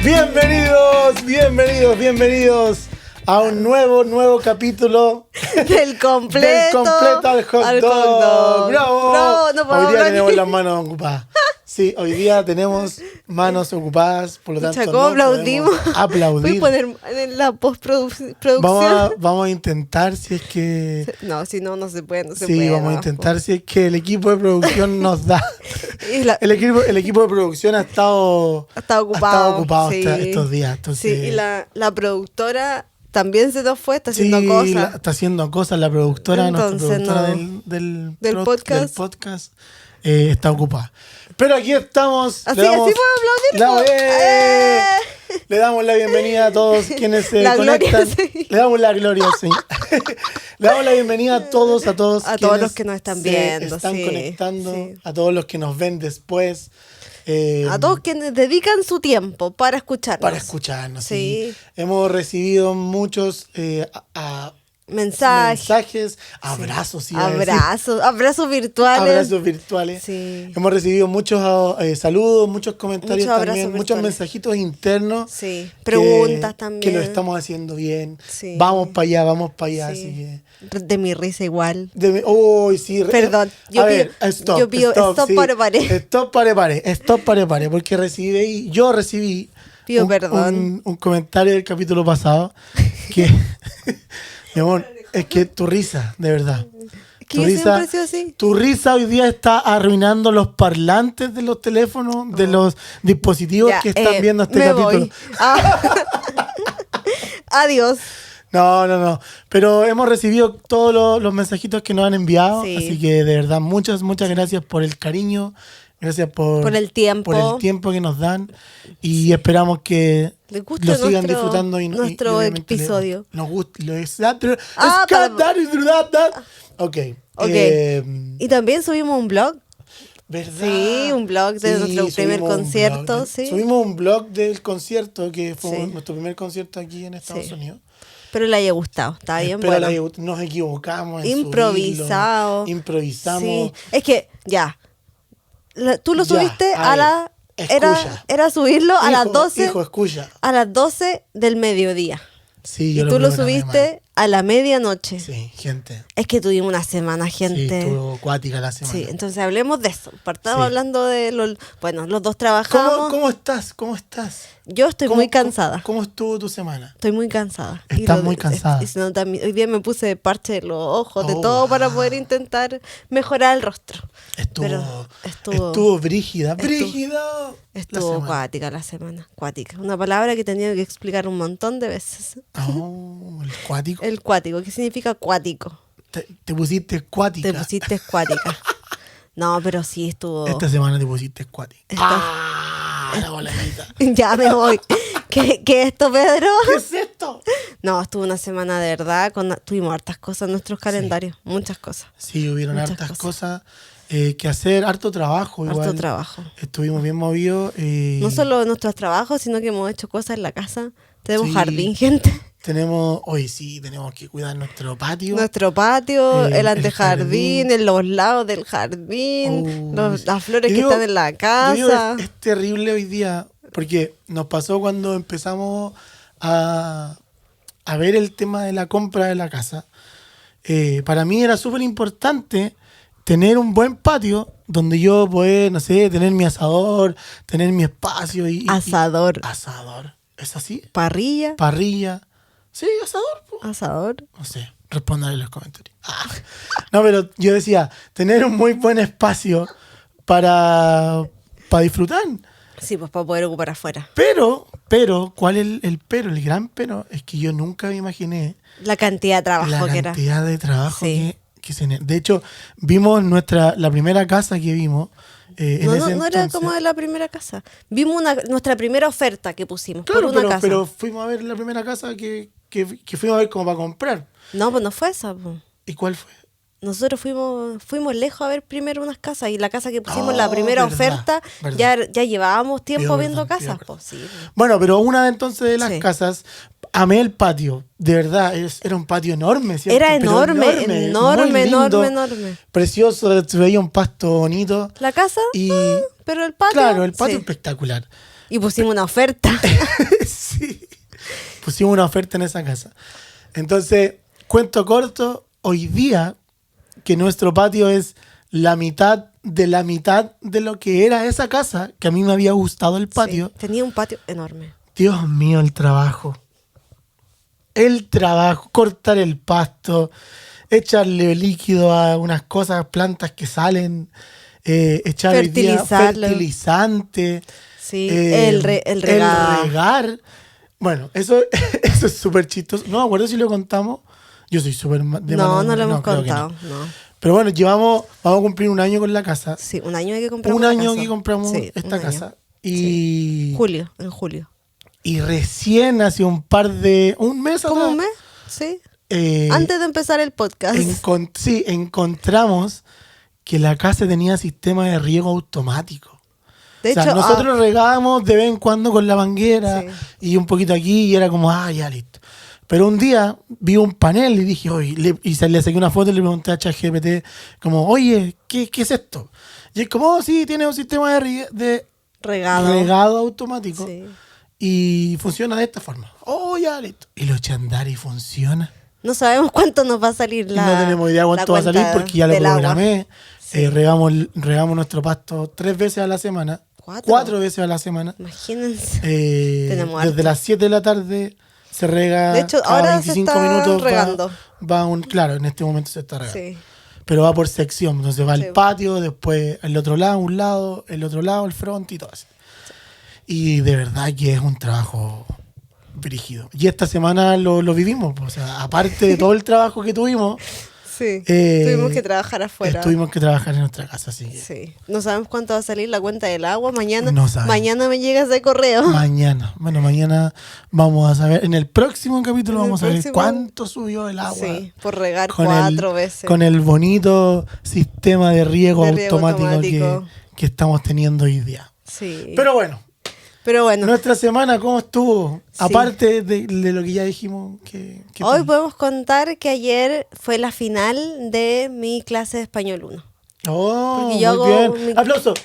Bienvenidos a un nuevo capítulo del completo al hot dog. ¡Bravo! ¡Bravo! No hoy día hablar. tenemos las manos ocupadas. Sí, hoy día tenemos manos ocupadas, por lo tanto Chaco, no aplaudimos. podemos aplaudir. Voy a poner en la postproducción. Vamos a intentar si es que... No, si no, no se puede. Sí, vamos a intentar si es que el equipo de producción nos da. El equipo de producción ha estado ocupado sí. estos días. Entonces, sí, y la productora también se nos fue, está haciendo cosas. Está haciendo cosas la productora, Entonces, nuestra productora no. del podcast está ocupada. Pero aquí estamos. Así puedo aplaudir. Le damos la bienvenida a todos quienes se Gloria, conectan. sí. Le damos la gloria, sí. Le damos la bienvenida a todos. A todos los que nos están viendo. Están conectando, sí. a todos los que nos ven después. A todos quienes dedican su tiempo para escucharnos. Sí. Hemos recibido muchos mensajes, abrazos, abrazos virtuales. Sí. Hemos recibido muchos saludos, muchos comentarios también, muchos mensajitos internos. Sí, preguntas también. Que lo estamos haciendo bien. Sí. Vamos para allá, Sí. así que... De mi risa igual. Sí. Perdón, Stop, pare, porque yo recibí Pido perdón. Un comentario del capítulo pasado que... Mi amor, es que tu risa, de verdad. Que yo siempre he sido así. Tu risa hoy día está arruinando los parlantes de los teléfonos, de los dispositivos que están viendo este capítulo. Adiós. No. Pero hemos recibido todos los mensajitos que nos han enviado. Sí. Así que de verdad, muchas gracias por el cariño. Gracias por el tiempo que nos dan. Y esperamos que lo sigan disfrutando. Nuestro episodio. Nos gusta. Ok. Y también subimos un blog. ¿Verdad? Sí, un blog de nuestro primer concierto. Sí. Subimos un blog del concierto, que fue nuestro primer concierto aquí en Estados Unidos. Espero le haya gustado, está bien bueno. Nos equivocamos en improvisamos. Sí. Es que, tú lo subiste a la... Era subirlo a las 12. Escucha. A las 12 del mediodía. Sí, y tú lo subiste a la medianoche. Sí, gente. Es que tuvimos una semana, gente. Sí, estuvo acuática la semana. Sí, entonces hablemos de eso. Partamos hablando de los dos trabajamos. ¿Cómo estás? Yo estoy muy cansada. ¿Cómo estuvo tu semana? Estoy muy cansada. Estás muy cansada. Hoy día me puse parche de los ojos, de todo, para poder intentar mejorar el rostro. Estuvo brígida. Estuvo acuática la semana. Acuática. Una palabra que he tenido que explicar un montón de veces. ¿El cuático? El cuático. ¿Qué significa acuático? Te pusiste cuática. Te pusiste cuática. No, pero sí estuvo... Esta semana te pusiste cuática. La boladita. Ya me voy. ¿Qué es esto, Pedro? ¿Qué es esto? No, estuvo una semana de verdad. Tuvimos hartas cosas en nuestros calendarios. Muchas cosas. Sí, hubieron hartas cosas que hacer, harto trabajo igual. Harto trabajo. Estuvimos bien movidos. No solo nuestros trabajos, sino que hemos hecho cosas en la casa. Tenemos jardín, gente. Tenemos que cuidar nuestro patio. El antejardín, en los lados del jardín, las flores que están en la casa. Es terrible hoy día, porque nos pasó cuando empezamos a ver el tema de la compra de la casa. Para mí era súper importante tener un buen patio donde yo pueda, tener mi asador, tener mi espacio. Asador. ¿Es así? Parrilla. Sí, asador. Asador. No sé, respondan en los comentarios. No, pero yo decía, tener un muy buen espacio para disfrutar. Sí, pues para poder ocupar afuera. Pero, ¿cuál es el pero? El gran pero es que yo nunca me imaginé la cantidad de trabajo que era. La cantidad de trabajo que se... De hecho, vimos la primera casa que vimos. No era como de la primera casa. Vimos nuestra primera oferta que pusimos. Claro, por una casa. Pero fuimos a ver la primera casa que fuimos a ver como para comprar. No, pues no fue esa. Pues. ¿Y cuál fue? Nosotros fuimos lejos a ver primero unas casas y la casa que pusimos la primera oferta, ya llevábamos tiempo viendo casas. Pues, sí. Bueno, pero una entonces de las casas, amé el patio, de verdad, era un patio enorme, ¿cierto? Era enorme. Precioso, se veía un pasto bonito. La casa, pero el patio. Claro, el patio espectacular. Y pusimos una oferta. Sí, pusimos una oferta en esa casa. Entonces, cuento corto, hoy día, que nuestro patio es la mitad de lo que era esa casa, que a mí me había gustado el patio. Sí, tenía un patio enorme. Dios mío, el trabajo. El trabajo, cortar el pasto, echarle líquido a unas cosas, plantas que salen, echarle fertilizante. Sí, el regar. El regar. Bueno, eso es súper chistoso. No me acuerdo si lo contamos. Yo soy súper de No, mala no lo memoria. hemos contado. No. Pero bueno, vamos a cumplir un año con la casa. Sí, un año que compramos Un año que compramos esta casa. Y en julio. Y recién hace un mes ¿Cómo atrás, un mes? Sí. Antes de empezar el podcast. Encontramos que la casa tenía sistema de riego automático. De hecho, nosotros regábamos de vez en cuando con la manguera y un poquito aquí y era como, ya listo. Pero un día vi un panel y dije, oye, le saqué una foto y le pregunté a ChatGPT como, oye, ¿qué es esto? Y es como, sí, tiene un sistema de regado automático. Sí. Y funciona de esta forma. Ya listo. Y lo eché a andar y funciona. No sabemos cuánto nos va a salir No tenemos idea cuánto va a salir porque ya lo programé. Sí. Regamos nuestro pasto 3 veces a la semana. 4 veces a la semana. Imagínense. Desde las 7 de la tarde se rega. De hecho, cada ahora 25 se está minutos regando. Claro, en este momento se está regando. Sí. Pero va por sección. Entonces va al patio, después el otro lado, el otro lado, el front y todo eso. Y de verdad que es un trabajo brígido. Y esta semana lo vivimos. O sea, aparte de todo el trabajo que tuvimos. Sí, tuvimos que trabajar afuera. Tuvimos que trabajar en nuestra casa, así que. Sí. No sabemos cuánto va a salir la cuenta del agua. Mañana me llega ese correo. Mañana vamos a saber. En el próximo capítulo vamos a ver cuánto subió el agua. Sí, por regar 4 veces. Con el bonito sistema de riego automático que estamos teniendo hoy día. Sí. Pero bueno. Nuestra semana, ¿cómo estuvo? Sí. Aparte de lo que ya dijimos. Hoy podemos contar que ayer fue la final de mi clase de Español 1. Muy bien. ¡Aplauso!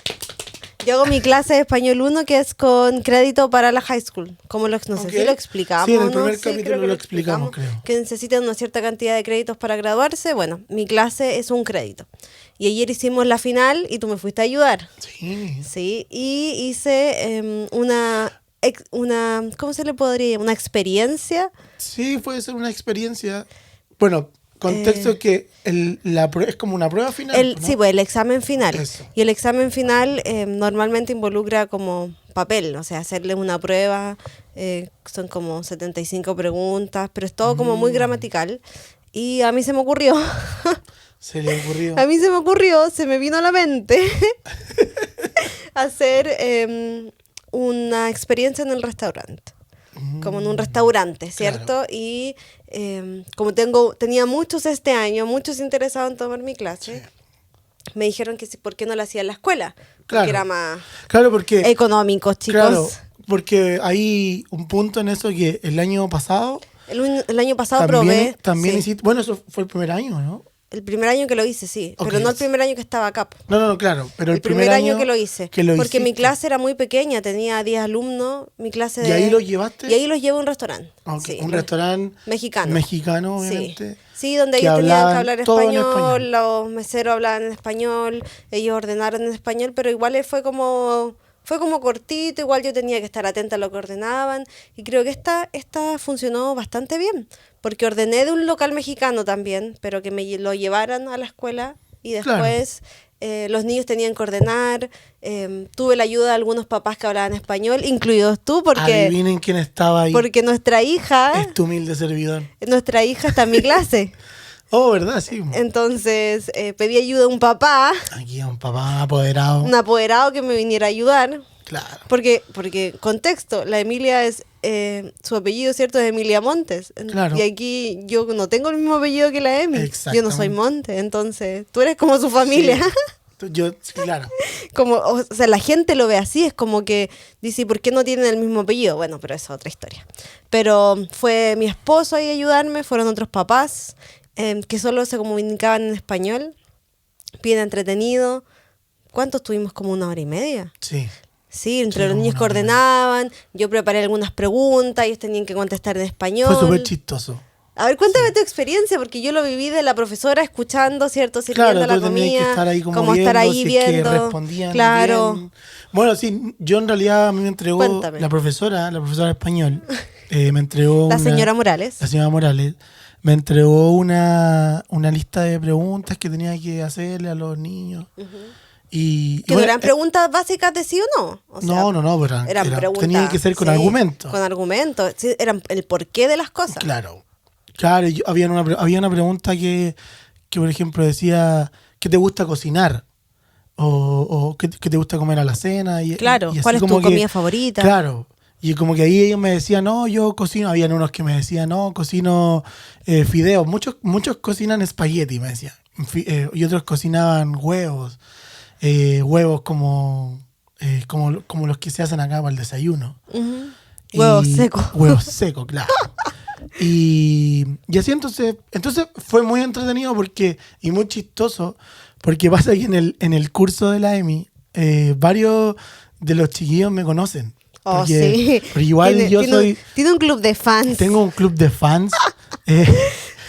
Yo hago mi clase de Español 1 que es con crédito para la high school. No sé si lo explicamos. Sí, en el primer capítulo lo explicamos, creo. Que necesitan una cierta cantidad de créditos para graduarse. Bueno, mi clase es un crédito. Y ayer hicimos la final y tú me fuiste a ayudar. Sí. Sí, y hice una ¿cómo se le podría llamar? ¿Una experiencia? Sí, puede ser una experiencia. Bueno, contexto que es como una prueba final. ¿no? Sí, pues el examen final. Eso. Y el examen final normalmente involucra como papel, o sea, hacerle una prueba, son como 75 preguntas, pero es todo como muy gramatical. Y a mí se me ocurrió... Se le ocurrió. A mí se me vino a la mente hacer una experiencia en el restaurante. Como en un restaurante, ¿cierto? Claro. Y como tenía muchos este año, muchos interesados en tomar mi clase, me dijeron que por qué no la hacía en la escuela. Claro. Porque era más económico, chicos. Claro, porque hay un punto en eso que el año pasado... El año pasado probé... También hiciste... Bueno, eso fue el primer año, ¿no? El primer año que lo hice, sí. Okay. Pero no el primer año que estaba acá. No, claro. Pero el primer año que lo hice. Porque hiciste. Mi clase era muy pequeña, tenía 10 alumnos. Mi clase ¿Y ahí lo llevaste? Y ahí los llevo a un restaurante. Okay. Sí, un restaurante mexicano. Mexicano, obviamente. Sí, donde ellos tenían que hablar español, los meseros hablaban en español, ellos ordenaron en español, pero igual fue como cortito, igual yo tenía que estar atenta a lo que ordenaban. Y creo que esta funcionó bastante bien. Porque ordené de un local mexicano también, pero que me lo llevaran a la escuela y después los niños tenían que ordenar. Tuve la ayuda de algunos papás que hablaban español, incluidos tú, porque... Adivinen quién estaba ahí. Porque nuestra hija... Es tu humilde servidor. Nuestra hija está en mi clase. Oh, ¿verdad? Sí. Entonces pedí ayuda a un papá. Aquí a un papá apoderado. Un apoderado que me viniera a ayudar. Claro. Porque contexto, la Emilia es... su apellido, ¿cierto? Es Emilia Montes. Claro. Y aquí yo no tengo el mismo apellido que la Emi. Yo no soy Montes, entonces tú eres como su familia. Sí. Yo, claro. O sea, la gente lo ve así, es como que dice, ¿por qué no tienen el mismo apellido? Bueno, pero eso es otra historia. Pero fue mi esposo ahí a ayudarme, fueron otros papás que solo se comunicaban en español, bien entretenido. ¿Cuántos tuvimos? Como 1 hora y media. Sí. Sí, entre Sí, los como niños una que ordenaban, yo preparé algunas preguntas, ellos tenían que contestar en español. Fue súper chistoso. A ver, cuéntame tu experiencia, porque yo lo viví de la profesora escuchando, ¿cierto? Sirviendo Claro, la tú tenías que comida, estar ahí como como estar viendo ahí si es que viendo. respondían Claro, bien. Bueno, sí, yo en realidad a mí me entregó cuéntame. la profesora de español, me entregó La señora Morales. la señora Morales, me entregó una lista de preguntas que tenía que hacerle a los niños. Y Que no bueno, eran preguntas básicas de sí o no. O sea, no, pero eran preguntas. tenía que ser con sí, argumentos. Con argumentos. Sí, eran el porqué de las cosas. Claro. Claro, había una pregunta que, por ejemplo, decía, ¿qué te gusta cocinar? O ¿qué te gusta comer a la cena? Claro, Y así ¿cuál es como tu que, comida favorita? claro, y como que ahí ellos me decían, no, yo cocino, habían unos que me decían, no, cocino fideos, muchos cocinan espagueti, me decían, y otros cocinaban huevos, huevos como los que se hacen acá para el desayuno. Ujú. Huevos secos. Huevos secos, claro. Y así entonces fue muy entretenido y muy chistoso, porque pasa que en el curso de la EMI, varios de los chiquillos me conocen. Oh, Porque, sí. porque igual Tiene un club de fans. tengo un club de fans eh,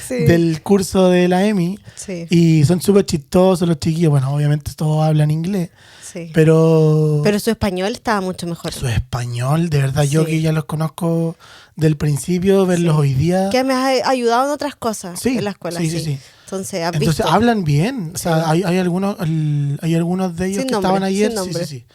Sí. del curso de la EMI, Sí. y son súper chistosos los chiquillos. Bueno, obviamente todos hablan inglés, Sí. pero Pero su español estaba mucho mejor. su español, de verdad, yo Sí. que ya los conozco del principio, verlos hoy día. Que me has ayudado en otras cosas Sí, en la escuela. sí. Entonces, ¿has Entonces visto? hablan bien. O sea, hay algunos de ellos Sin que nombre, estaban ayer. sin nombre. Sí.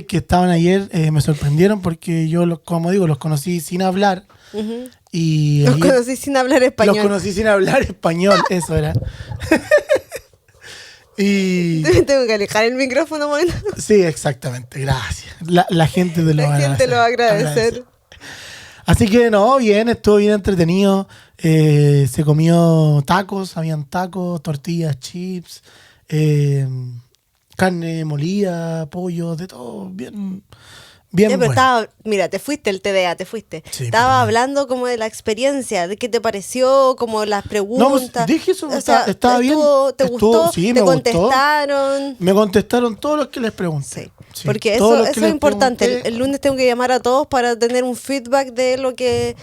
Que estaban ayer, me sorprendieron porque yo, como digo, los conocí sin hablar. Ujú. Y Los ayer conocí sin hablar español. los conocí sin hablar español, eso era. Y Tengo que alejar el micrófono, bueno. sí, exactamente, gracias. La gente te lo va a La gente lo va a agradecer. Así que no, bien, estuvo bien entretenido. Se comió tacos, habían tacos, tortillas, chips, carne molida, pollo, de todo, bien Ya, pero bueno. mira, te fuiste el TDA, te fuiste. Sí, Estaba perdón. hablando como de la experiencia, de qué te pareció, como las No, pues preguntas. dije eso, O sea, estaba bien. ¿te gustó? Sí, ¿Te me gustó. contestaron? Me contestaron todos los que les pregunté. Sí, Sí, porque todos eso los que es les importante. pregunté. El lunes tengo que llamar a todos para tener un feedback de lo que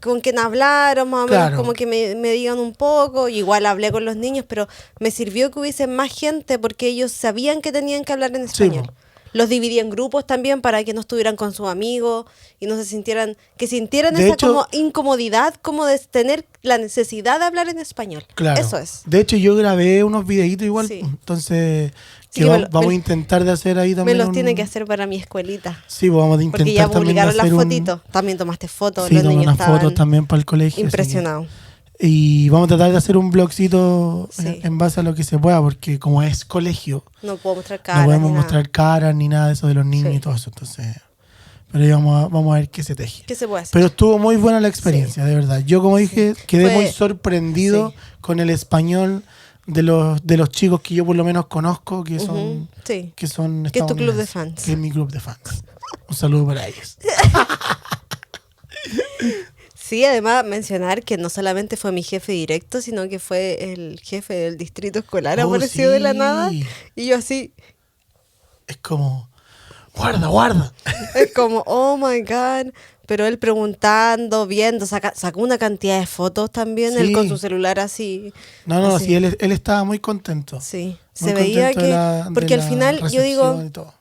con quien hablaron, más o menos Claro. como que me digan un poco. Igual hablé con los niños, pero me sirvió que hubiese más gente porque ellos sabían que tenían que hablar en Sí, español. po. Los dividí en grupos también para que no estuvieran con sus amigos y no se sintieran, que sintieran De esa hecho- como incomodidad, como de tener la necesidad de hablar en español. Claro. Eso es. De hecho, yo grabé unos videitos igual. Sí. Entonces, Sí, que que vamos a intentar de hacer ahí Me también. los tiene que hacer para mi escuelita. Sí, pues vamos a intentar Porque ya también de publicaron las hacer fotitos. También tomaste fotos, Sí, los tomé niños unas estaban fotos también para el colegio. así que- impresionados. Y vamos a tratar de hacer un blogcito Sí. en base a lo que se pueda, porque como es colegio, No puedo mostrar no caras. podemos ni nada. mostrar caras ni nada de eso de los niños Sí. y todo eso. Entonces, pero ahí vamos a ver qué se teje. ¿Qué se puede hacer? Pero estuvo muy buena la experiencia, de verdad. Yo, como dije, quedé Fue- muy sorprendido sí. con el español de los chicos que yo por lo menos conozco, que son, Ujú, sí. que son Que es tu club de estadounidenses, fans. Que es mi club de fans. Un saludo para ellos. Sí, además mencionar que no solamente fue mi jefe directo, sino que fue el jefe del distrito escolar, Oh, apareció de la sí. nada. Y yo así, Es como, guarda. es como, oh my God. Pero él preguntando, viendo, sacó una cantidad de fotos también, él Sí. con su celular así. No, así. sí, él estaba muy contento. Sí, Muy se veía contento de que... la- porque de al la final yo digo, recepción y todo.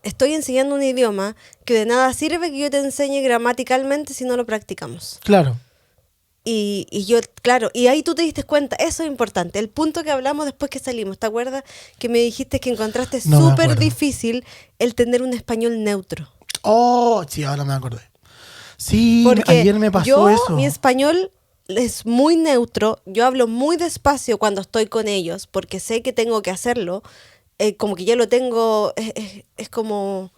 estoy enseñando un idioma que de nada sirve que yo te enseñe gramaticalmente si no lo practicamos. Claro, Y yo, claro, y ahí tú te diste cuenta, eso es importante. El punto que hablamos después que salimos, ¿te acuerdas? Que me dijiste que encontraste No me súper acuerdo. difícil el tener un español neutro. oh, sí, ahora me acordé. Sí, Porque ayer me pasó yo, eso. mi español es muy neutro, yo hablo muy despacio cuando estoy con ellos, porque sé que tengo que hacerlo, como que ya lo tengo, es como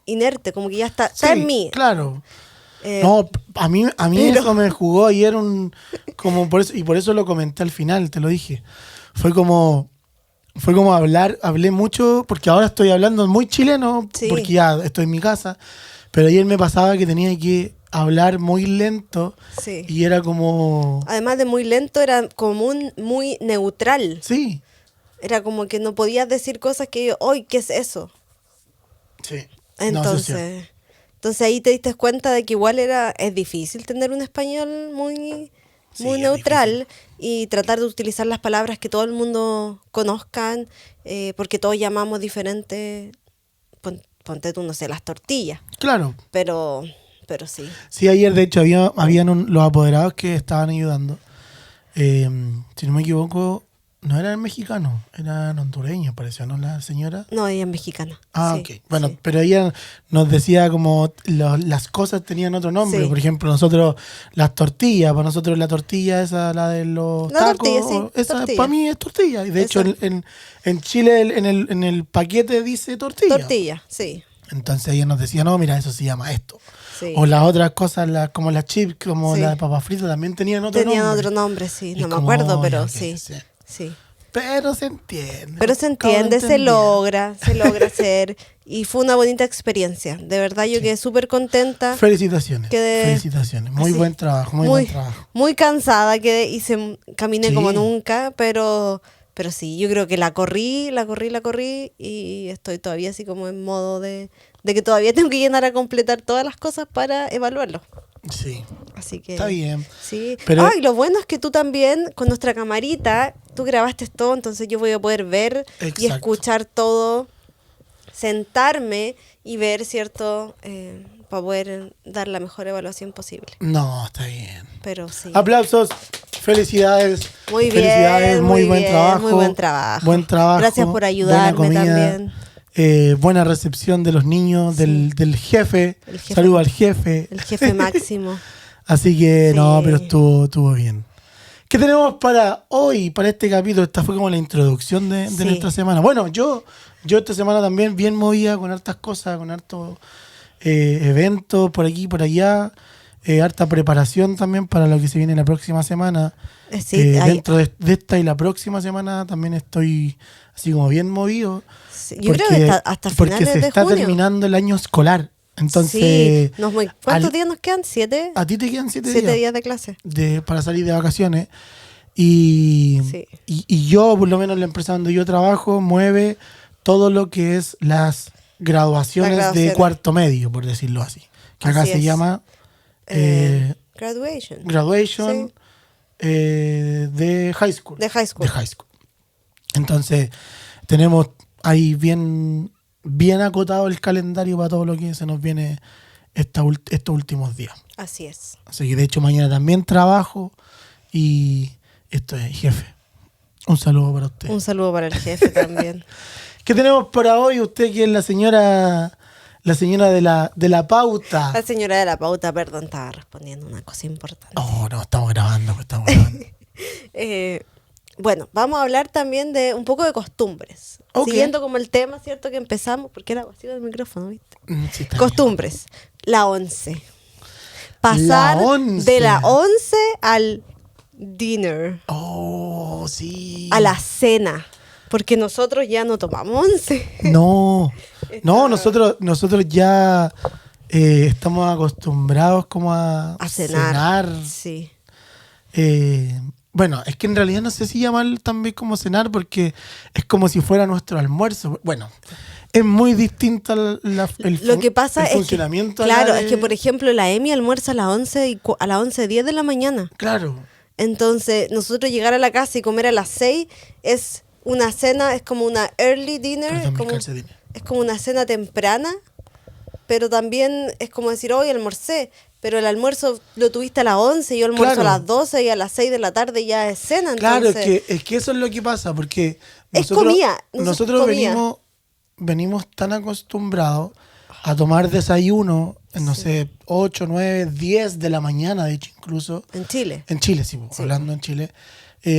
inerte, como que ya está Sí, en mí. claro. Eh, No, a mí pero- eso me jugó ayer como por eso, y por eso lo comenté al final, te lo dije. Fue como hablé mucho, porque ahora estoy hablando muy chileno, Sí. porque ya estoy en mi casa, pero ayer me pasaba que tenía que hablar muy lento Sí. y era como, Además de muy lento, era como muy neutral. sí, Era como que no podías decir cosas que yo, ¡ay, qué es eso! sí. Entonces, ahí te diste cuenta de que igual es difícil tener un español muy neutral y tratar de utilizar las palabras que todo el mundo conozcan, porque todos llamamos diferente. Ponte tú, no sé, las tortillas. Claro. Pero sí. Sí, ayer de hecho habían los apoderados que estaban ayudando. Si no me equivoco, no eran mexicanos, eran hondureños, parecía, ¿no? La señora. No, ella es mexicana. Ah, sí, ok. Bueno, sí. pero ella nos decía como las cosas tenían otro nombre. Sí. Por ejemplo, nosotros las tortillas, para nosotros la tortilla esa, la de los la tacos, tortilla, sí, esa tortilla. para mí es tortilla. Y de hecho en Chile en el paquete dice tortilla. Tortilla, sí. Entonces ella nos decía, no, mira, eso se llama esto. Sí. O las otras cosas, como las chips, como Sí. la de papas fritas, también tenían otro nombre. Sí. Y No me como, acuerdo, pero okay, sí. Pero se entiende. Pero se entiende, se logra hacer. Y fue una bonita experiencia. De verdad, yo quedé súper contenta. Felicitaciones. Felicitaciones. Muy buen trabajo, muy buen trabajo. Muy cansada quedé y caminé como nunca, pero sí, yo creo que la corrí y estoy todavía así como en modo de que todavía tengo que llenar a completar todas las cosas para evaluarlo. Sí. Así que está bien. Sí. Pero, y lo bueno es que tú también, con nuestra camarita, tú grabaste todo, entonces yo voy a poder ver y escuchar todo, sentarme y ver, ¿cierto? Para poder dar la mejor evaluación posible. No, está bien. Pero sí. Aplausos, felicidades. Muy bien. Felicidades, muy buen trabajo. Muy buen trabajo. Buen trabajo. Gracias por ayudarme también. Buena recepción de los niños, del jefe. Saludo al jefe. El jefe máximo. Así que no, pero estuvo bien. ¿Qué tenemos para hoy, para este capítulo? Esta fue como la introducción de nuestra semana. Bueno, yo esta semana también bien movida con hartas cosas, con hartos eventos por aquí y por allá. Harta preparación también para lo que se viene la próxima semana. Dentro de esta y la próxima semana también estoy así como bien movido. Sí, yo creo que hasta finales de junio. Porque se está terminando el año escolar. Entonces, ¿cuántos días nos quedan? ¿7? A ti te quedan 7 días. 7 días de clase. Para salir de vacaciones. Y yo, por lo menos la empresa donde yo trabajo, mueve todo lo que es las graduaciones de cuarto medio, por decirlo así. Que acá se llama... Graduation de high school. De high school. Entonces, tenemos ahí bien acotado el calendario para todo lo que se nos viene estos últimos días. Así es. Así que de hecho mañana también trabajo y esto es jefe. Un saludo para usted. Un saludo para el jefe también. ¿Qué tenemos para hoy? Usted que es la señora de la pauta. La señora de la pauta, perdón, estaba respondiendo una cosa importante. Oh, no, estamos grabando. Bueno, vamos a hablar también de un poco de costumbres. Okay. Siguiendo como el tema, ¿cierto? Que empezamos, porque era vacío el micrófono, ¿viste? Sí, costumbres. La 11. Pasar de la 11 al dinner. Oh, sí. A la cena. Porque nosotros ya no tomamos 11. No, nosotros ya estamos acostumbrados como a cenar. Sí. Bueno, es que en realidad no sé si llamarlo también como cenar porque es como si fuera nuestro almuerzo. Bueno, es muy distinto lo que pasa el funcionamiento. Claro, es que por ejemplo la Emi almuerza a las 11 a las 11:10 de la mañana. Claro. Entonces, nosotros llegar a la casa y comer a las 6 es una cena, es como una early dinner, es como una cena temprana, pero también es como decir, hoy almorcé, pero el almuerzo lo tuviste a las 11, yo almuerzo a las 12 y a las 6 de la tarde ya es cena. Entonces, claro, es que eso es lo que pasa, porque nosotros venimos tan acostumbrados a tomar desayuno, no sé, 8, 9, 10 de la mañana, de hecho, incluso. En Chile. En Chile, sí. Hablando en Chile.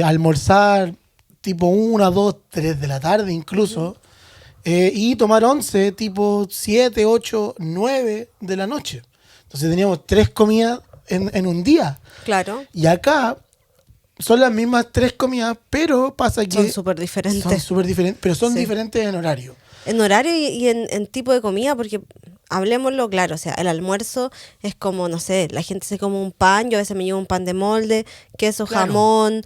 Almorzar tipo 1, 2, 3 de la tarde incluso. Y tomar 11 tipo 7, 8, 9 de la noche. Entonces teníamos 3 comidas en un día. Claro. Y acá son las mismas 3 comidas, pero pasa que... Son súper diferentes. Pero son diferentes en horario. En horario y en tipo de comida, porque hablemoslo claro, o sea, el almuerzo es como, no sé, la gente se come un pan, yo a veces me llevo un pan de molde, queso, jamón,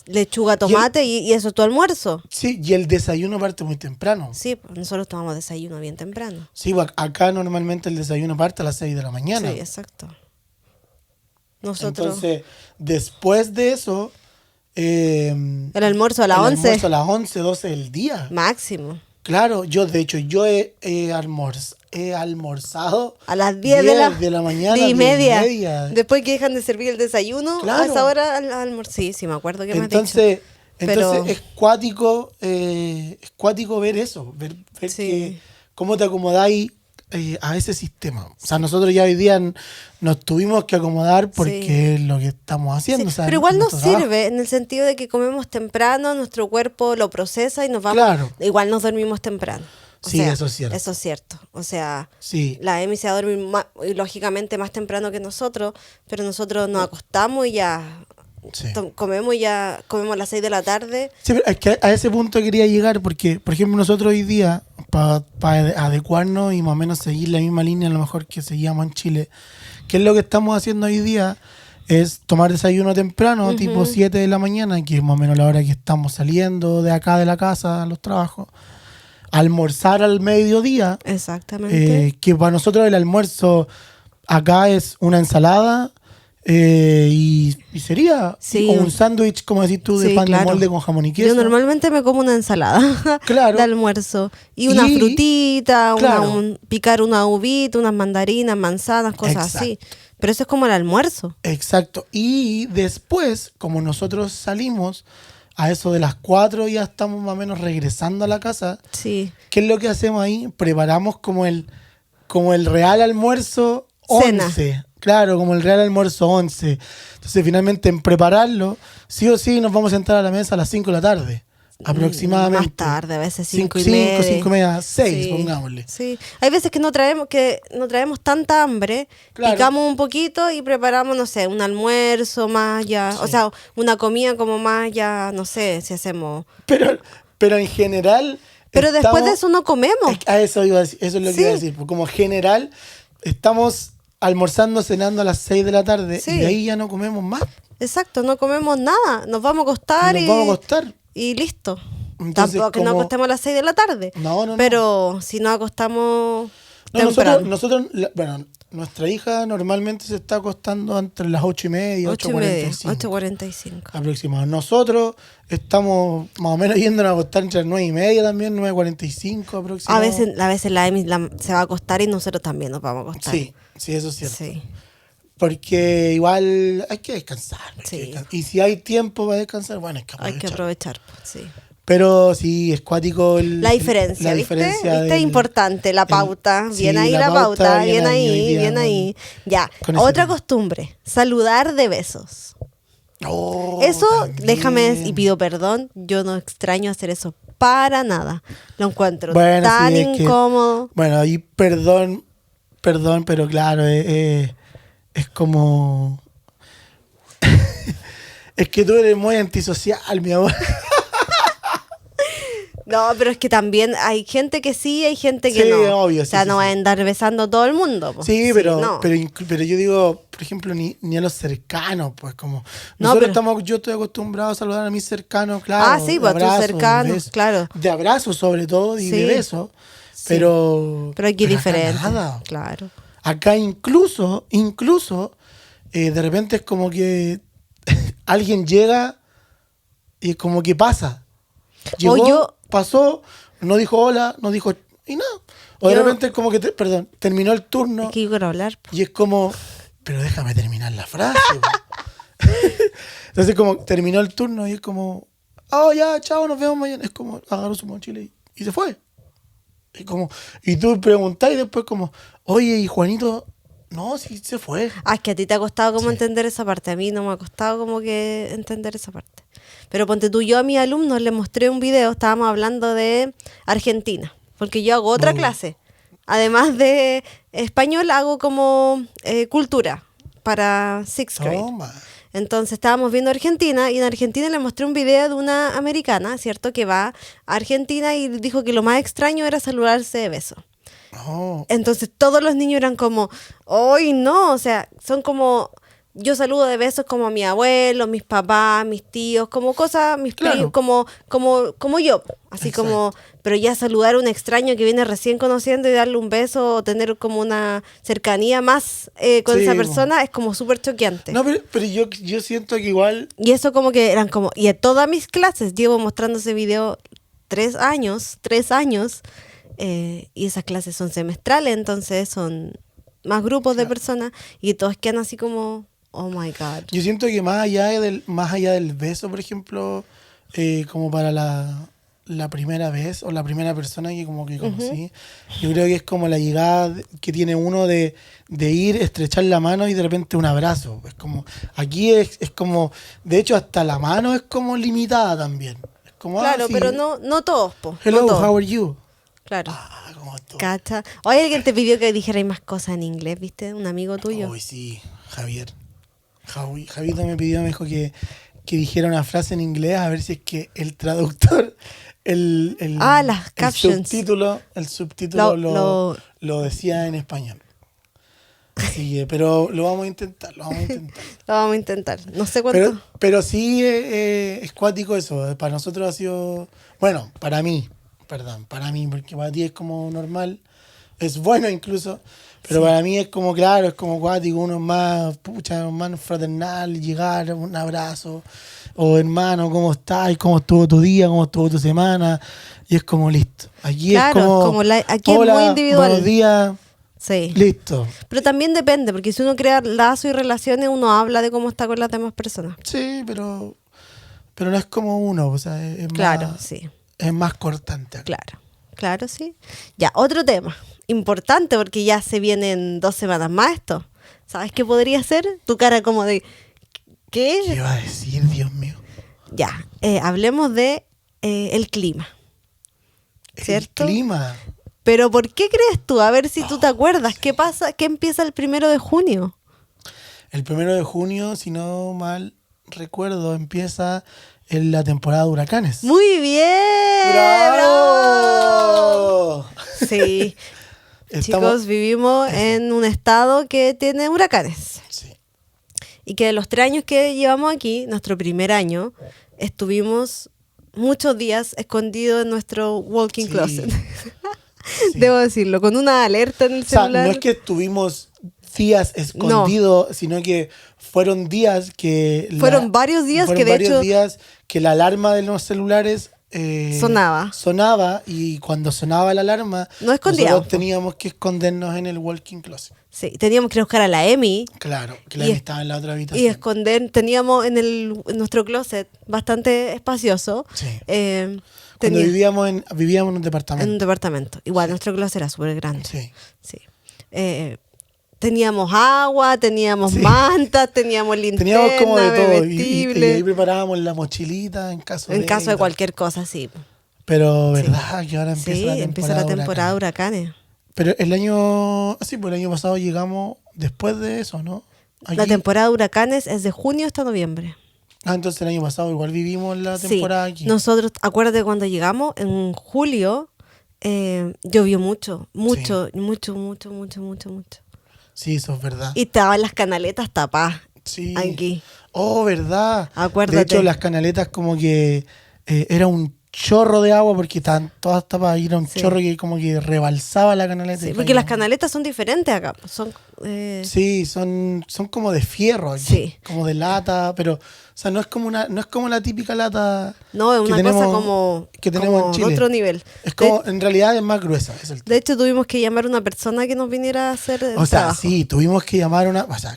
lechuga, tomate y eso es tu almuerzo. Sí, y el desayuno parte muy temprano. Sí, pues nosotros tomamos desayuno bien temprano. Sí, acá normalmente el desayuno parte a las 6 de la mañana. Sí, exacto. Nosotros... Entonces, después de eso... el almuerzo a las 11. El almuerzo a las 11, 12 del día. Máximo. Claro, de hecho, yo he almorzado a las 10 de la mañana, 10 y media. 10:30. Después que dejan de servir el desayuno, claro. a esa hora almuerzo. Sí, me acuerdo que me has dicho. Entonces Pero... es cuático ver eso, ver sí. cómo te acomodáis a ese sistema. O sea, nosotros ya hoy día nos tuvimos que acomodar porque sí. es lo que estamos haciendo. Sí, o sea, pero igual nos sirve en el sentido de que comemos temprano, nuestro cuerpo lo procesa y nos vamos. Claro. Igual nos dormimos temprano. Sí, eso es cierto. Eso es cierto. O sea, sí. la Emi se va a dormir lógicamente más temprano que nosotros, pero nosotros nos acostamos y ya sí. comemos a las 6 de la tarde. Sí, pero es que a ese punto quería llegar porque, por ejemplo, nosotros hoy día, para adecuarnos y más o menos seguir la misma línea a lo mejor que seguíamos en Chile, ¿qué es lo que estamos haciendo hoy día? Es tomar desayuno temprano, tipo 7 de la mañana, que es más o menos la hora que estamos saliendo de acá de la casa a los trabajos. Almorzar al mediodía. Exactamente. Que para nosotros el almuerzo acá es una ensalada y sería sí. o un sándwich, como decís tú, de sí, pan claro. de molde con jamón y queso. Yo normalmente me como una ensalada claro. de almuerzo. Y una frutita, claro. Picar una uvita, unas mandarinas, manzanas, cosas Exacto. así. Pero eso es como el almuerzo. Exacto. Y después, como nosotros salimos... A eso de las 4 ya estamos más o menos regresando a la casa. Sí. ¿Qué es lo que hacemos ahí? Preparamos como el real almuerzo 11. Cena. Claro, como el real almuerzo 11. Entonces, finalmente, en prepararlo, sí o sí nos vamos a sentar a la mesa a las 5 de la tarde. Aproximadamente. Más tarde, a veces 5 y media. 5 y media, 6, sí, pongámosle. Sí. Hay veces que no traemos tanta hambre, claro. Picamos un poquito y preparamos, no sé, un almuerzo más ya, sí. O sea, una comida como más ya, no sé, si hacemos... Pero en general... Pero después de eso no comemos. A eso iba a decir, eso es lo que iba a decir. Como general, estamos almorzando, cenando a las 6 de la tarde sí. Y de ahí ya no comemos más. Exacto, no comemos nada. Nos vamos a acostar y listo. Entonces, tampoco que nos acostemos a las 6 de la tarde. No. Pero si nos acostamos temprano. Nosotros, bueno, nuestra hija normalmente se está acostando entre las 8:30 y 8:45. 8:45. Aproximadamente. Nosotros estamos más o menos yéndonos a acostar entre las 9:30 también, 9:45 aproximadamente. A veces la Emi se va a acostar y nosotros también nos vamos a acostar. Sí, eso es cierto. Sí. Porque igual hay que descansar. Sí. Y si hay tiempo para descansar, bueno, hay que aprovechar, sí. Pero sí, es cuático la diferencia, ¿viste? Es importante la pauta. Bien ahí la pauta, bien ahí. Ya, otra costumbre, saludar de besos. Eso, también. Déjame y pido perdón, yo no extraño hacer eso para nada. Lo encuentro tan incómodo. Bueno, ahí perdón, pero claro, es como... es que tú eres muy antisocial, mi amor. No, pero es que también hay gente que sí, hay gente que no. Obvio, o sea, no va a andar besando a todo el mundo. Pues. Sí, pero yo digo, por ejemplo, ni a los cercanos, pues como... yo estoy acostumbrado a saludar a mis cercanos, claro. Sí, pues a tus cercanos, claro. De abrazo sobre todo y de besos. Pero aquí es diferente. Nada. Claro. Acá incluso, de repente es como que alguien llega y es como que pasa. Llegó, pasó, no dijo hola, no dijo y nada. O de repente es como que, terminó el turno. Es que yo quiero hablar. Y es como, pero déjame terminar la frase. Entonces como terminó el turno y es como, ya, chao, nos vemos mañana. Es como, agarró su mochila y se fue. Y tú preguntás y después como, oye, ¿y Juanito? No, sí se fue. Es que a ti te ha costado como entender esa parte. A mí no me ha costado como que entender esa parte. Pero ponte tú, yo a mis alumnos les mostré un video, estábamos hablando de Argentina, porque yo hago otra clase. Además de español, hago como cultura para sixth grade. Entonces estábamos viendo Argentina y en Argentina le mostré un video de una americana, ¿cierto? Que va a Argentina y dijo que lo más extraño era saludarse de beso. Entonces todos los niños eran como, ¡ay, no! O sea, son como yo saludo de besos como a mi abuelo, mis papás, mis tíos, como cosas, mis primos, como yo. Así Exacto. como, pero ya saludar a un extraño que viene recién conociendo y darle un beso o tener como una cercanía más con esa persona es como súper choqueante. No, pero yo siento que igual... Y eso como que eran como... Y en todas mis clases llevo mostrando ese video 3 años, y esas clases son semestrales, entonces son más grupos de personas y todos quedan así como... Oh my God. Yo siento que más allá del beso, por ejemplo, como para la primera vez o la primera persona que como que conocí, yo creo que es como la llegada que tiene uno de ir, estrechar la mano y de repente un abrazo. Es como, aquí es como, de hecho hasta la mano es como limitada también. Es como, claro, pero no todos, po. Hello, no todos. How are you? Claro. ¿Cómo estás? Cacha. Hoy alguien te pidió que dijeras más cosas en inglés, ¿viste? Un amigo tuyo. Uy, sí, Javier. Javito me dijo que dijera una frase en inglés a ver si es que el traductor, las captions. El subtítulo lo decía en español. Así que, pero lo vamos a intentar. Lo vamos a intentar. No sé cuánto. Pero sí es cuático eso. Para nosotros ha sido, bueno, para mí, porque para ti es como normal. Es bueno incluso. Pero para mí es como, claro, es como cuático, uno es más fraternal, llegar, un abrazo, o hermano, ¿cómo estás? ¿Cómo estuvo tu día? ¿Cómo estuvo tu semana? Y es como listo. Aquí claro, es como aquí hola, es muy individual. Buenos días, sí. Listo. Pero también depende, porque si uno crea lazos y relaciones, uno habla de cómo está con las demás personas. Sí, pero no es como uno, o sea, es claro, más, sí. Es más cortante. Acá. Claro, sí. Ya, otro tema importante, porque ya se vienen 2 semanas más esto. ¿Sabes qué podría ser? Tu cara como de... ¿Qué iba a decir, Dios mío? Ya, hablemos de el clima. ¿Cierto? El clima. Pero ¿por qué crees tú? A ver si tú te acuerdas. Sí. ¿Qué pasa? ¿Qué empieza el 1 de junio? El 1 de junio, si no mal recuerdo, empieza en la temporada de huracanes. ¡Muy bien! ¡Bravo! Sí. Chicos, vivimos en un estado que tiene huracanes. Sí. Y que de los 3 años que llevamos aquí, nuestro primer año, estuvimos muchos días escondidos en nuestro walk-in closet. Sí. Debo decirlo, con una alerta en el celular. O sea, no es que estuvimos días escondidos, sino que fueron días que... Fueron varios días que de hecho... días que la alarma de los celulares... sonaba y cuando sonaba la alarma nosotros teníamos que escondernos en el walk-in closet. Sí, teníamos que ir a buscar a la Emi. Claro, que la Emi estaba en la otra habitación. Y teníamos en nuestro closet bastante espacioso. Sí. Cuando vivíamos en un departamento. En un departamento. Igual, nuestro closet era súper grande. Sí. Teníamos agua, teníamos mantas, teníamos linterna, teníamos como de todo. Y ahí preparábamos la mochilita en caso de cualquier cosa, sí. Pero, ¿verdad? Que ahora empieza la temporada de huracanes. Pero el año pasado llegamos después de eso, ¿no? Aquí. La temporada de huracanes es de junio hasta noviembre. Entonces el año pasado igual vivimos la temporada aquí. Nosotros, acuérdate cuando llegamos, en julio, llovió mucho. Sí, eso es verdad. Y estaban las canaletas tapadas. Sí. Aquí. Oh, ¿verdad? Acuérdate. De hecho, las canaletas como que era un chorro de agua porque estaban todas tapadas y era un chorro que como que rebalsaba la canaleta. Sí, porque las canaletas son diferentes acá. Sí, son como de fierro aquí, como de lata, pero o sea, no es como la típica lata. No, es una cosa como que tenemos en Chile. De otro nivel. Es como, en realidad es más gruesa. De hecho, tuvimos que llamar a una persona que nos viniera a hacer el trabajo. Sí, tuvimos que llamar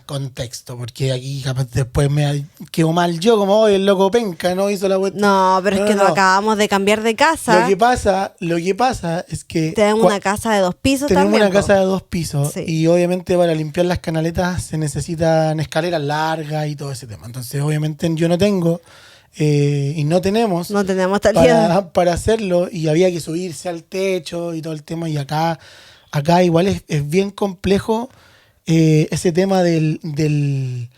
contexto, porque aquí capaz después me quedó mal yo, como hoy el loco penca, no hizo la vuelta. No, pero es que nos acabamos de cambiar de casa. Lo que pasa es que tenemos una casa de 2 pisos tenemos también. Tenemos una casa de 2 pisos y obviamente para limpiar las canaletas se necesitan escaleras largas y todo ese tema. Entonces, obviamente yo no tengo y no tenemos para hacerlo y había que subirse al techo y todo el tema. Y acá igual es bien complejo ese tema del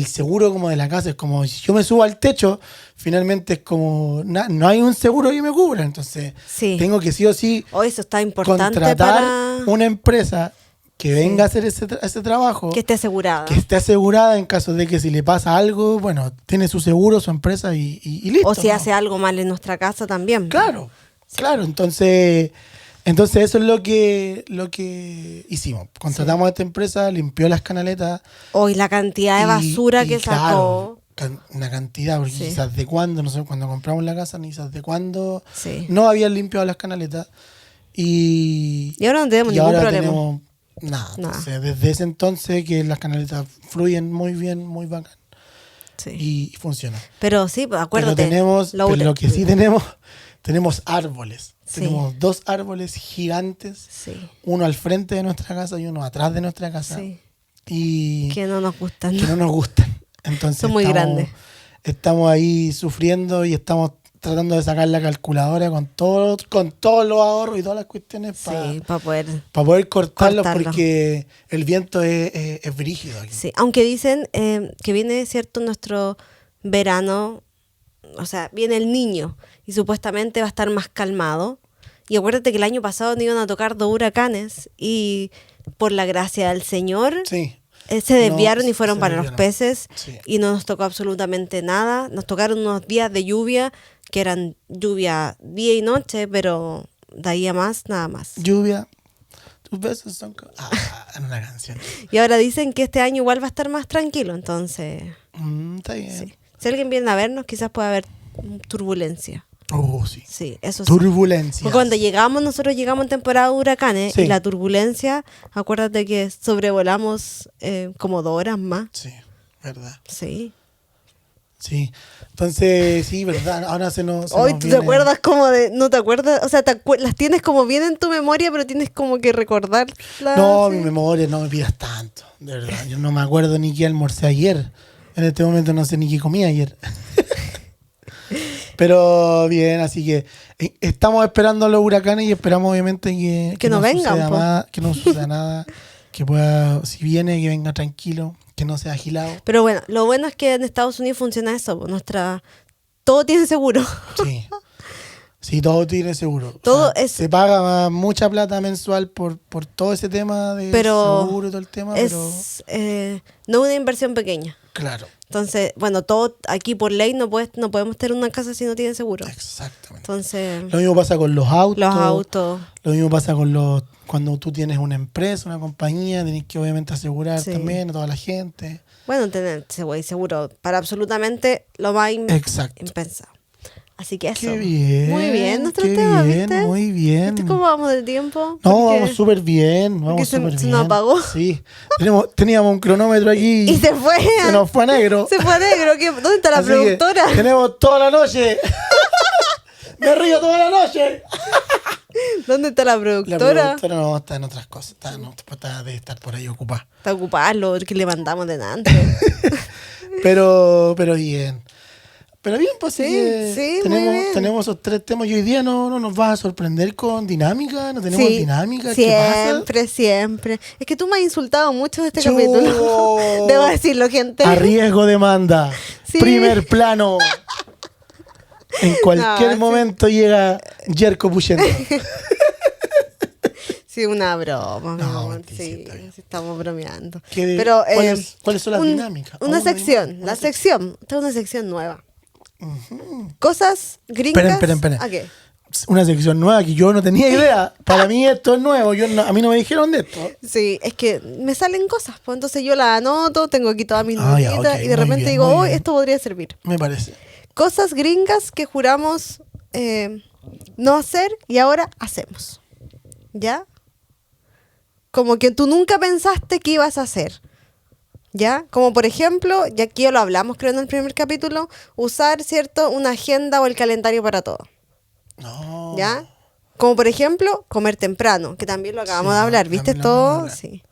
seguro como de la casa. Es como si yo me subo al techo, finalmente es como no hay un seguro que me cubra. Entonces tengo que sí o sí eso está importante contratar una empresa que venga a hacer ese trabajo. Que esté asegurada. Que esté asegurada en caso de que si le pasa algo, bueno, tiene su seguro, su empresa y listo. O si hace algo mal en nuestra casa también. Claro, claro. Entonces eso es lo que hicimos. Contratamos a esta empresa, limpió las canaletas. Hoy la cantidad de basura que sacó. Una cantidad, porque quizás de cuándo, no sé, cuando compramos la casa, ni quizás de cuándo no habían limpiado las canaletas. Y ahora no tenemos ningún problema. Tenemos nada. Entonces, desde ese entonces que las canaletas fluyen muy bien, muy bacán. Y funciona. Pero sí, acuérdate. Pero lo que sí tenemos árboles. Tenemos 2 árboles gigantes. Uno al frente de nuestra casa y uno atrás de nuestra casa. Y que no nos gustan. Entonces son muy grandes. Estamos ahí sufriendo y estamos tratando de sacar la calculadora con todos los ahorros y todas las cuestiones para poder cortarlos porque el viento es brígido aquí. Sí, aunque dicen que viene, cierto, nuestro verano, o sea, viene el Niño y supuestamente va a estar más calmado. Y acuérdate que el año pasado nos iban a tocar 2 huracanes y por la gracia del Señor... se desviaron y fueron para los peces y no nos tocó absolutamente nada. Nos tocaron unos días de lluvia, que eran lluvia día y noche, pero de ahí a más, nada más. Lluvia, tus besos son... en una canción. Y ahora dicen que este año igual va a estar más tranquilo, entonces... Está bien. Sí. Si alguien viene a vernos, quizás pueda haber turbulencia. Sí. Sí, eso sí. Turbulencia. Porque cuando nosotros llegamos en temporada de huracanes y la turbulencia, acuérdate que sobrevolamos como 2 horas más. Sí, verdad. Sí. Sí. Entonces, sí, verdad. Ahora Hoy tú te acuerdas como de... ¿No te acuerdas? O sea, las tienes como bien en tu memoria, pero tienes como que recordarlas. No, mi memoria no me pidas tanto. De verdad. Yo no me acuerdo ni qué almorcé ayer. En este momento no sé ni qué comí ayer. Pero bien, así que estamos esperando los huracanes y esperamos obviamente que no vengan, que no suceda nada, que pueda, si viene, que venga tranquilo, que no sea agilado. Pero bueno, lo bueno es que en Estados Unidos funciona eso, todo tiene seguro. Sí, todo tiene seguro. Todo se paga mucha plata mensual por todo ese tema de seguro y todo el tema, no una inversión pequeña. Claro. Entonces, bueno, todo aquí por ley no podemos tener una casa si no tiene seguro. Exactamente. Entonces, lo mismo pasa con los autos. Lo mismo pasa con cuando tú tienes una empresa, una compañía, tienes que obviamente asegurar también a toda la gente. Bueno, tener seguro para absolutamente lo más impensado. Así que eso. Qué bien. Muy bien nuestro tema, ¿viste? Muy bien. ¿Viste cómo vamos del tiempo? No, vamos súper bien. Se nos apagó. Sí. Teníamos un cronómetro aquí. Y se fue. Se nos fue a negro. ¿Dónde está la productora? Tenemos toda la noche. Me río toda la noche. ¿Dónde está la productora? La productora no, está en otras cosas. Debe estar por ahí ocupada. Está ocupada, lo que le mandamos de antes. pero bien. Pero bien, pues sí, tenemos esos 3 temas y hoy día no nos vas a sorprender con dinámica, no tenemos dinámica. Siempre. Es que tú me has insultado mucho en este capítulo. Debo decirlo, gente. A riesgo de manda. Primer plano. En cualquier momento llega Jerko Puyento. Sí, una broma. Sí, estamos bromeando. Pero, ¿cuáles son las dinámicas? Una sección. Esta es una sección nueva. Cosas gringas. Esperen. ¿A qué? Una sección nueva que yo no tenía idea. Para mí esto es nuevo. A mí no me dijeron de esto. Sí, es que me salen cosas. Pues entonces yo las anoto, tengo aquí todas mis notitas y de repente digo, esto podría servir. Me parece. Cosas gringas que juramos no hacer y ahora hacemos. ¿Ya? Como que tú nunca pensaste que ibas a hacer. ¿Ya? Como por ejemplo, ya aquí ya lo hablamos creo en el primer capítulo, usar, ¿cierto?, una agenda o el calendario para todo. No. ¿Ya? Como por ejemplo, comer temprano, que también lo acabamos de hablar, ¿viste todo? Sí.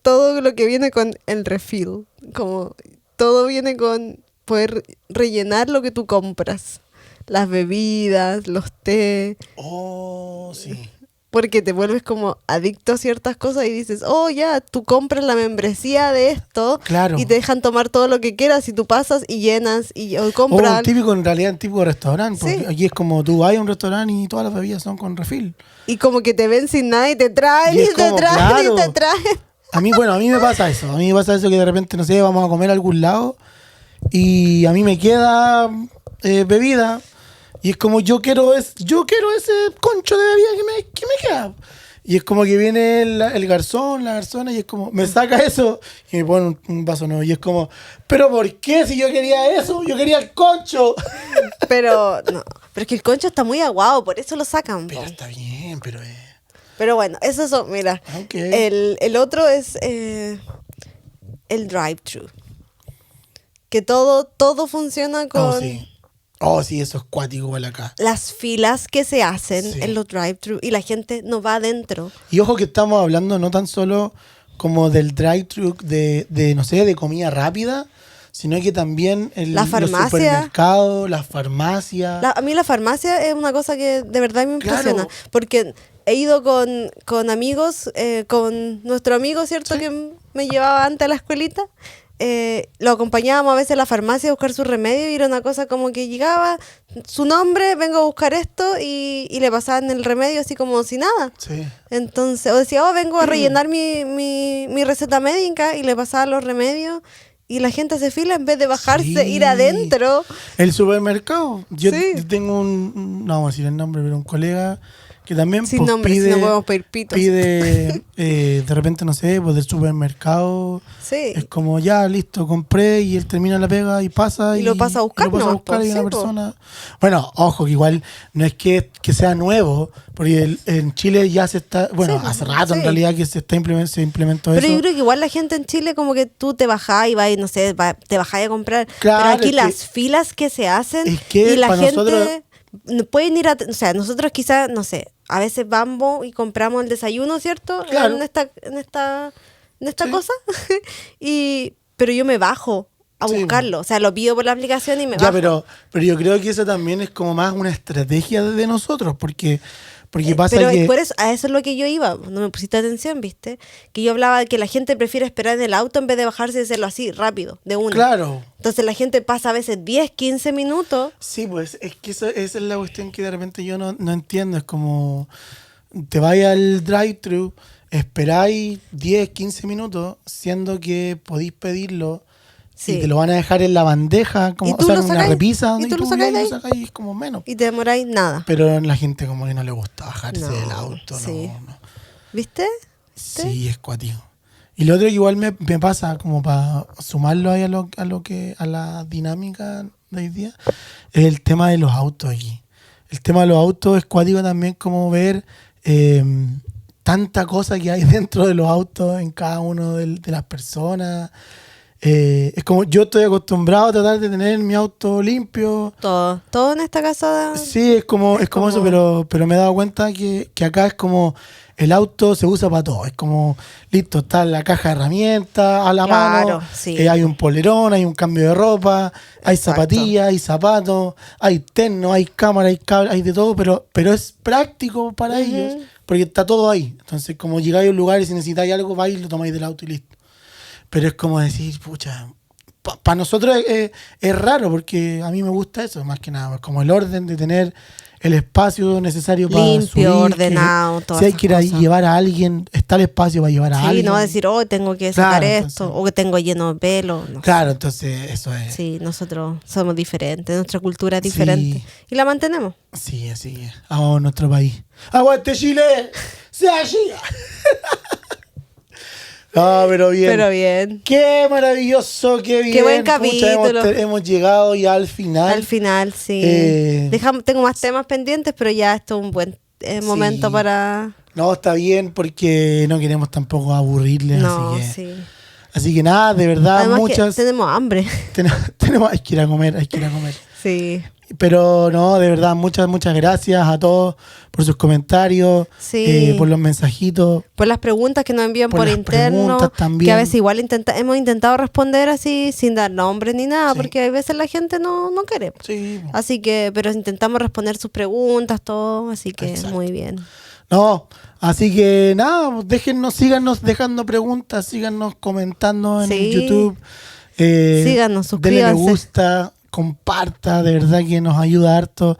Todo lo que viene con el refill, como todo viene con poder rellenar lo que tú compras. Las bebidas, los té. Oh, sí. porque te vuelves como adicto a ciertas cosas y dices, oh, ya, tú compras la membresía de esto y te dejan tomar todo lo que quieras y tú pasas y llenas y compras. O típico, en realidad, un típico restaurante. Porque aquí es como tú vas a un restaurante y todas las bebidas son con refill. Y como que te ven sin nada y te traen y te traen y te traen. A mí me pasa eso. A mí me pasa eso que de repente, no sé, vamos a comer a algún lado y a mí me queda bebida. Y es como yo quiero ese concho de bebida que me queda. Y es como que viene el garzón, la garzona, y es como, me saca eso y me pone un vaso nuevo. Y es como, ¿pero por qué? Si yo quería eso, yo quería el concho. Pero es que el concho está muy aguado, por eso lo sacan. Pero está bien, pero... Pero bueno, eso son, mira. Okay. El otro es el drive-thru. Que todo funciona con... Sí, eso es cuático igual acá. Las filas que se hacen en los drive-thru y la gente no va adentro. Y ojo que estamos hablando no tan solo como del drive-thru de no sé, de comida rápida, sino que también la farmacia, los supermercados, las farmacias. A mí la farmacia es una cosa que de verdad me impresiona. Porque he ido con amigos, con nuestro amigo, ¿cierto? Sí. Que me llevaba antes a la escuelita. Lo acompañábamos a veces a la farmacia a buscar su remedio y era una cosa como que llegaba su nombre, vengo a buscar esto y le pasaban el remedio así como si nada. Sí. Entonces, o decía, vengo a rellenar mi receta médica y le pasaban los remedios y la gente hace fila en vez de bajarse, ir adentro. El supermercado. Yo tengo no vamos a decir el nombre, pero un colega que también sin nombre, si no podemos pedir pitos. Pide de repente, no sé, pues del supermercado. Sí. Es como ya, listo, compré y él termina la pega y pasa. Y lo pasa a buscar. Y lo pasa a buscar y una persona... Bueno, ojo, que igual no es que sea nuevo, porque en Chile ya se está... Bueno, hace rato en realidad que se implementó eso. Pero yo creo que igual la gente en Chile como que tú te bajás y vas, no sé, te bajás a comprar. Claro, pero aquí las filas que se hacen y la gente... Nosotros, pueden ir o sea, nosotros quizás, no sé, a veces vamos y compramos el desayuno, ¿cierto? Claro. En esta cosa. Pero yo me bajo a buscarlo. O sea, lo pido por la aplicación y me bajo. Pero yo creo que eso también es como más una estrategia de nosotros, porque pasa pero que... por eso, a eso es lo que yo iba, no me pusiste atención, ¿viste? Que yo hablaba de que la gente prefiere esperar en el auto en vez de bajarse y hacerlo así, rápido, de una. Claro. Entonces la gente pasa a veces 10, 15 minutos. Sí, pues es que esa es la cuestión que de repente yo no entiendo. Es como, te vayas al drive-thru, esperáis 10, 15 minutos, siendo que podéis pedirlo. Sí. Y te lo van a dejar en la bandeja, como, o sea, en una repisa, y tú lo sacáis de ahí. Y es como menos. Y te demoráis nada. Pero la gente como que no le gusta bajarse del auto. Sí. No. ¿Viste? Sí, es cuático. Y lo otro que igual me pasa, como para sumarlo ahí a la dinámica de hoy día, es el tema de los autos aquí. El tema de los autos es cuático también, como ver tanta cosa que hay dentro de los autos en cada uno de las personas. Es como yo estoy acostumbrado a tratar de tener mi auto limpio. Todo en esta casa. Sí, es como eso, pero me he dado cuenta que acá es como el auto se usa para todo. Es como, listo, está la caja de herramientas a la mano, hay un polerón, hay un cambio de ropa, hay zapatillas, hay zapatos, hay terno, hay cámara, hay cable, hay de todo, pero es práctico para ellos porque está todo ahí. Entonces, como llegáis a un lugar y si necesitáis algo, vais, lo tomáis del auto y listo. Pero es como decir, pucha, para nosotros es raro porque a mí me gusta eso, más que nada. Como el orden de tener el espacio necesario para limpio, subir, ordenado, todo. Si hay que ir a llevar a alguien, está el espacio para llevar a alguien. Sí, no va a decir, tengo que sacar esto, o que tengo lleno de pelo. No claro, entonces eso es. Sí, nosotros somos diferentes, nuestra cultura es diferente. Sí. Y la mantenemos. Sí, así es. Vamos a nuestro país. ¡Aguante Chile! ¡Sea Chile! No, pero bien. Pero bien. Qué maravilloso, qué bien. Qué buen capítulo. Hemos llegado ya al final. Al final, sí. Tengo más temas pendientes, pero ya esto es un buen momento para... No, está bien porque no queremos tampoco aburrirles. No, así que nada, de verdad, además muchas... tenemos hambre. Hay que ir a comer, Sí. Pero no, de verdad, muchas gracias a todos por sus comentarios, por los mensajitos. Por las preguntas que nos envían por interno, que a veces igual hemos intentado responder así sin dar nombre ni nada, porque a veces la gente no quiere. Sí. Así que, pero intentamos responder sus preguntas, todo, así que muy bien. No, así que nada, déjennos, síganos dejando preguntas, síganos comentando en Sí. YouTube. Síganos, denle me suscríbanse. gusta, comparta, de verdad que nos ayuda harto.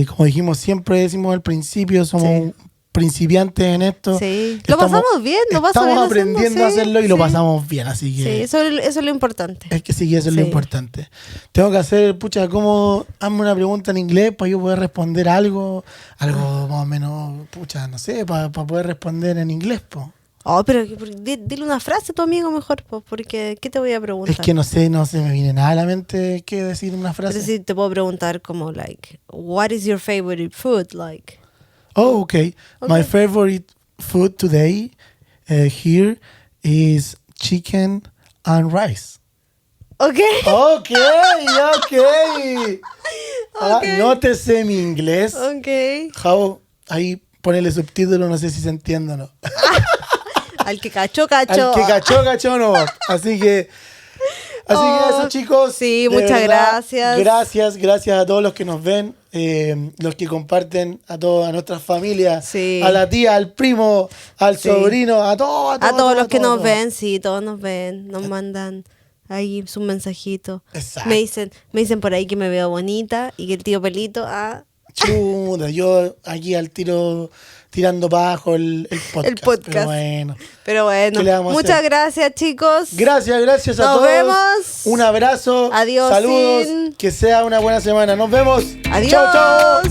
Como dijimos, siempre decimos al principio, somos principiantes en esto. Sí, lo pasamos bien, lo pasamos Estamos bien aprendiendo a hacerlo y lo pasamos bien, así que... Sí, eso es lo importante. Es que sí, eso es lo importante. Tengo que hacer, hazme una pregunta en inglés para yo poder responder algo más o menos, no sé, para poder responder en inglés, po. Oh, pero dile una frase a tu amigo mejor, pues, porque ¿qué te voy a preguntar? Es que no se me viene nada a la mente que decir una frase. Es decir, te puedo preguntar como, like, what is your favorite food, like? Oh, okay. My favorite food today here is chicken and rice. Ok. Okay. Nótese mi inglés. Ok. Javo, ahí ponele subtítulo, no sé si se entiende o no. Al que cachó. Al que cachó no. Así que eso, chicos. Sí, muchas verdad, gracias. Gracias a todos los que nos ven, los que comparten, a nuestras familias, Sí. a la tía, al primo, al sobrino, a todos los que nos ven, sí, todos nos ven, nos mandan ahí sus mensajitos. Exacto. Me dicen por ahí que me veo bonita y que el tío Pelito, Chuta, yo aquí al tiro tirando para abajo el podcast. El podcast. Pero bueno. Pero ¿Qué le bueno, vamos a muchas hacer? gracias, chicos. Gracias a Nos todos. vemos. Un abrazo. Adiós. Saludos. Que sea una buena semana. Nos vemos. Adiós. Chau.